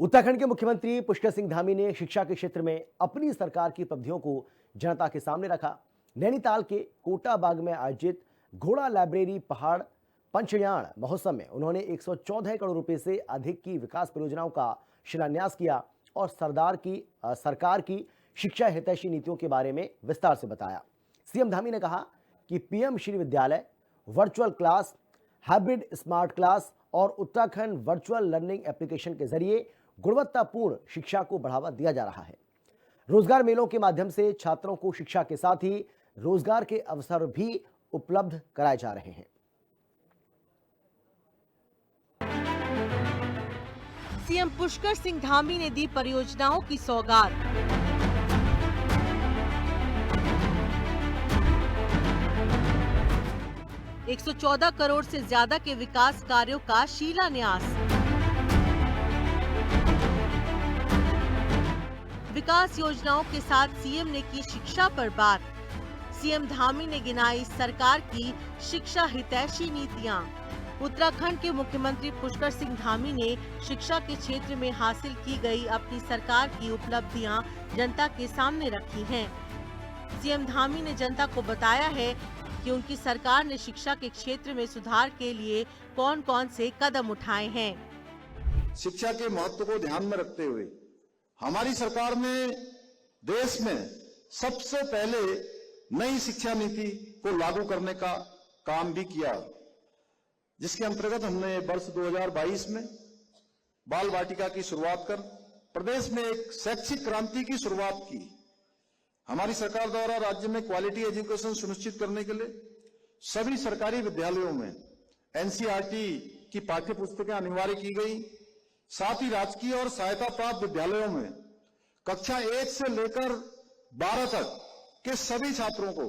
उत्तराखंड के मुख्यमंत्री पुष्कर सिंह धामी ने शिक्षा के क्षेत्र में अपनी सरकार की उपलब्धियों को जनता के सामने रखा। नैनीताल के कोटा बाग में आयोजित घोड़ा लाइब्रेरी पहाड़ पंचयाण महोत्सव में उन्होंने 114 करोड़ रुपए से अधिक की विकास परियोजनाओं का शिलान्यास किया और सरकार की शिक्षा हितैषी नीतियों के बारे में विस्तार से बताया। सीएम धामी ने कहा कि पीएम श्री विद्यालय, virtual class, hybrid smart class और उत्तराखंड वर्चुअल लर्निंग एप्लीकेशन के जरिए गुणवत्तापूर्ण शिक्षा को बढ़ावा दिया जा रहा है। रोजगार मेलों के माध्यम से छात्रों को शिक्षा के साथ ही रोजगार के अवसर भी उपलब्ध कराए जा रहे हैं। सीएम पुष्कर सिंह धामी ने दी परियोजनाओं की सौगात। $114 करोड़ से ज्यादा के विकास कार्यों का शिलान्यास। विकास योजनाओं के साथ सीएम ने की शिक्षा पर बात। सीएम धामी ने गिनाई सरकार की शिक्षा हितैषी नीतियां। उत्तराखंड के मुख्यमंत्री पुष्कर सिंह धामी ने शिक्षा के क्षेत्र में हासिल की गई अपनी सरकार की उपलब्धियां जनता के सामने रखी हैं। सीएम धामी ने जनता को बताया है कि उनकी सरकार ने शिक्षा के क्षेत्र में सुधार के लिए कौन-कौन से कदम उठाए हैं। शिक्षा के महत्व को ध्यान में रखते हुए हमारी सरकार ने देश में सबसे पहले नई शिक्षा नीति को लागू करने का काम भी किया, जिसके अंतर्गत हमने वर्ष 2022 में बाल वाटिका की शुरुआत कर प्रदेश में एक शैक्षिक क्रांति की शुरुआत की। हमारी सरकार द्वारा राज्य में क्वालिटी एजुकेशन सुनिश्चित करने के लिए सभी सरकारी विद्यालयों में एनसीईआरटी की पाठ्य पुस्तकें अनिवार्य की गई। साथ ही राजकीय और सहायता प्राप्त विद्यालयों में कक्षा 1 से लेकर 12 तक के सभी छात्रों को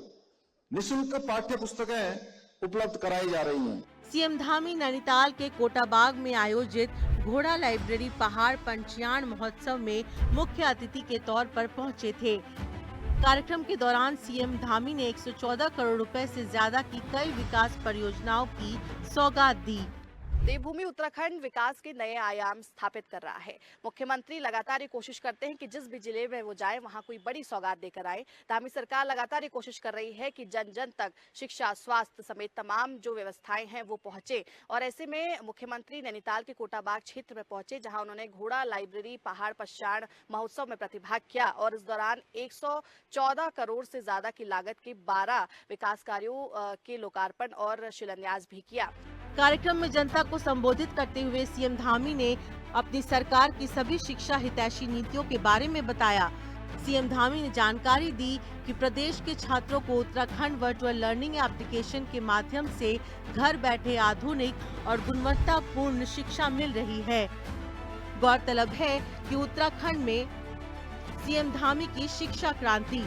निःशुल्क पाठ्य पुस्तकें उपलब्ध कराई जा रही हैं। सीएम धामी नैनीताल के कोटा बाग में आयोजित घोड़ा लाइब्रेरी पहाड़ पंचयाण महोत्सव में मुख्य अतिथि के तौर पर पहुंचे थे। कार्यक्रम के दौरान सीएम धामी ने 114 करोड़ रुपए से ज्यादा की कई विकास परियोजनाओं की सौगात दी। देवभूमि उत्तराखंड विकास के नए आयाम स्थापित कर रहा है। मुख्यमंत्री लगातार ये कोशिश करते हैं कि जिस भी जिले में वो जाए वहां कोई बड़ी सौगात देकर आए। धामी सरकार लगातार ये कोशिश कर रही है कि जन जन तक शिक्षा, स्वास्थ्य समेत तमाम जो व्यवस्थाएं हैं वो पहुंचे। और ऐसे में मुख्यमंत्री नैनीताल के कोटा बाग क्षेत्र में पहुंचे, जहां उन्होंने घोड़ा लाइब्रेरी पहाड़ पंचयाण महोत्सव में प्रतिभाग किया और इस दौरान 114 करोड़ से ज्यादा की लागत के 12 विकास कार्यों के लोकार्पण और शिलान्यास भी किया। कार्यक्रम में जनता को संबोधित करते हुए सीएम धामी ने अपनी सरकार की सभी शिक्षा हितैषी नीतियों के बारे में बताया। सीएम धामी ने जानकारी दी कि प्रदेश के छात्रों को उत्तराखंड वर्चुअल लर्निंग एप्लीकेशन के माध्यम से घर बैठे आधुनिक और गुणवत्तापूर्ण शिक्षा मिल रही है। गौरतलब है कि उत्तराखंड में सीएम धामी की शिक्षा क्रांति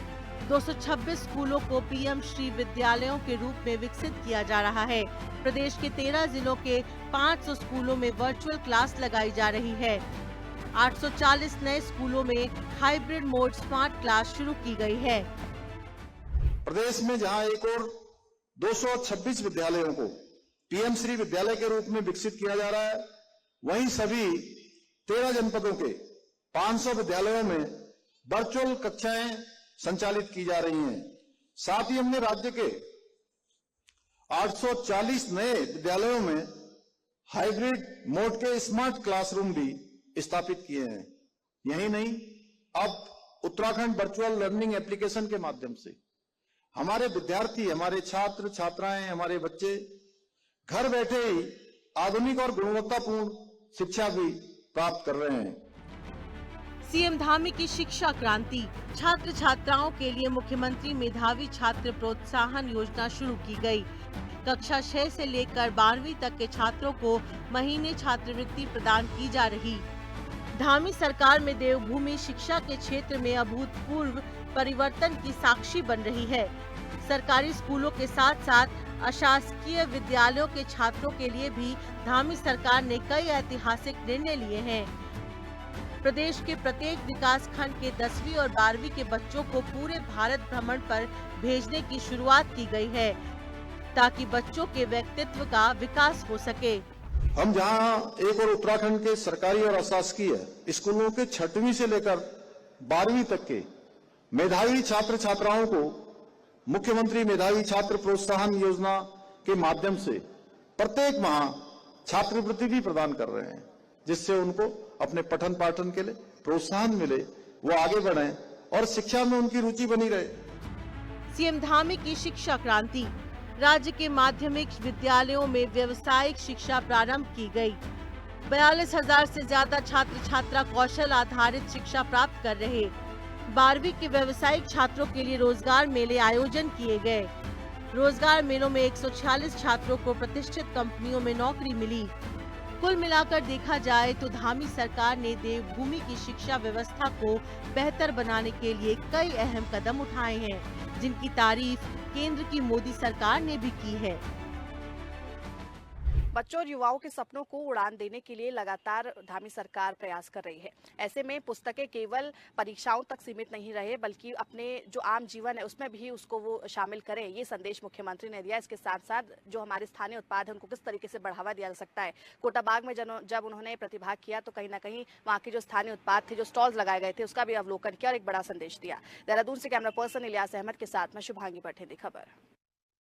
226 स्कूलों को पीएम श्री विद्यालयों के रूप में विकसित किया जा रहा है। प्रदेश के 13 जिलों के 500 स्कूलों में वर्चुअल क्लास लगाई जा रही है। 840 नए स्कूलों में हाइब्रिड मोड स्मार्ट क्लास शुरू की गई है। प्रदेश में जहां एक और 226 विद्यालयों को पीएम श्री विद्यालय के रूप में विकसित किया जा रहा है, वहीं सभी 13 जनपदों के 500 विद्यालयों में वर्चुअल कक्षाएं संचालित की जा रही हैं। साथ ही हमने राज्य के 840 नए विद्यालयों में हाइब्रिड मोड के स्मार्ट क्लासरूम भी स्थापित किए हैं। यही नहीं, अब उत्तराखंड वर्चुअल लर्निंग एप्लीकेशन के माध्यम से हमारे विद्यार्थी, हमारे छात्र छात्राएं, हमारे बच्चे घर बैठे ही आधुनिक और गुणवत्तापूर्ण शिक्षा भी प्राप्त कर रहे हैं। सीएम धामी की शिक्षा क्रांति। छात्र छात्राओं के लिए मुख्यमंत्री मेधावी छात्र प्रोत्साहन योजना शुरू की गई। कक्षा 6 से लेकर 12वीं तक के छात्रों को महीने छात्रवृत्ति प्रदान की जा रही। धामी सरकार में देवभूमि शिक्षा के क्षेत्र में अभूतपूर्व परिवर्तन की साक्षी बन रही है। सरकारी स्कूलों के साथ साथ अशासकीय विद्यालयों के छात्रों के लिए भी धामी सरकार ने कई ऐतिहासिक निर्णय लिए हैं। प्रदेश के प्रत्येक विकास खंड के 10वीं और 12वीं के बच्चों को पूरे भारत भ्रमण पर भेजने की शुरुआत की गई है, ताकि बच्चों के व्यक्तित्व का विकास हो सके। हम जहां एक और उत्तराखंड के सरकारी और अशासकीय स्कूलों के 6वीं से लेकर 12वीं तक के मेधावी छात्र छात्राओं को मुख्यमंत्री मेधावी छात्र प्रोत्साहन योजना के माध्यम से प्रत्येक माह छात्रवृत्ति भी प्रदान कर रहे हैं, जिससे उनको अपने पठन पाठन के लिए प्रोत्साहन मिले, वो आगे बढ़ें और शिक्षा में उनकी रुचि बनी रहे। सीएम धामी की शिक्षा क्रांति। राज्य के माध्यमिक विद्यालयों में व्यावसायिक शिक्षा प्रारंभ की गई। 42,000 से ज्यादा छात्र छात्रा कौशल आधारित शिक्षा प्राप्त कर रहे। 12वीं के व्यावसायिक छात्रों के लिए रोजगार मेले आयोजन किए गए। रोजगार मेलों में 146 छात्रों को प्रतिष्ठित कंपनियों में नौकरी मिली। कुल मिलाकर देखा जाए तो धामी सरकार ने देवभूमि की शिक्षा व्यवस्था को बेहतर बनाने के लिए कई अहम कदम उठाए हैं, जिनकी तारीफ केंद्र की मोदी सरकार ने भी की है। बच्चों और युवाओं के सपनों को उड़ान देने के लिए लगातार धामी सरकार प्रयास कर रही है। ऐसे में पुस्तकें केवल परीक्षाओं तक सीमित नहीं रहे, बल्कि अपने जो आम जीवन है उसमें भी उसको वो शामिल करें, ये संदेश मुख्यमंत्री ने दिया। इसके साथ साथ जो हमारे स्थानीय उत्पाद है उनको किस तरीके से बढ़ावा दिया जा सकता है। कोटा बाग में जब उन्होंने प्रतिभाग किया तो कहीं ना कहीं वहाँ के जो स्थानीय उत्पाद थे, जो स्टॉल्स लगाए गए थे, उसका भी अवलोकन किया और एक बड़ा संदेश दिया। देहरादून से कैमरा पर्सन इलियास अहमद के साथ मैं शुभांगी पटेल, खबर।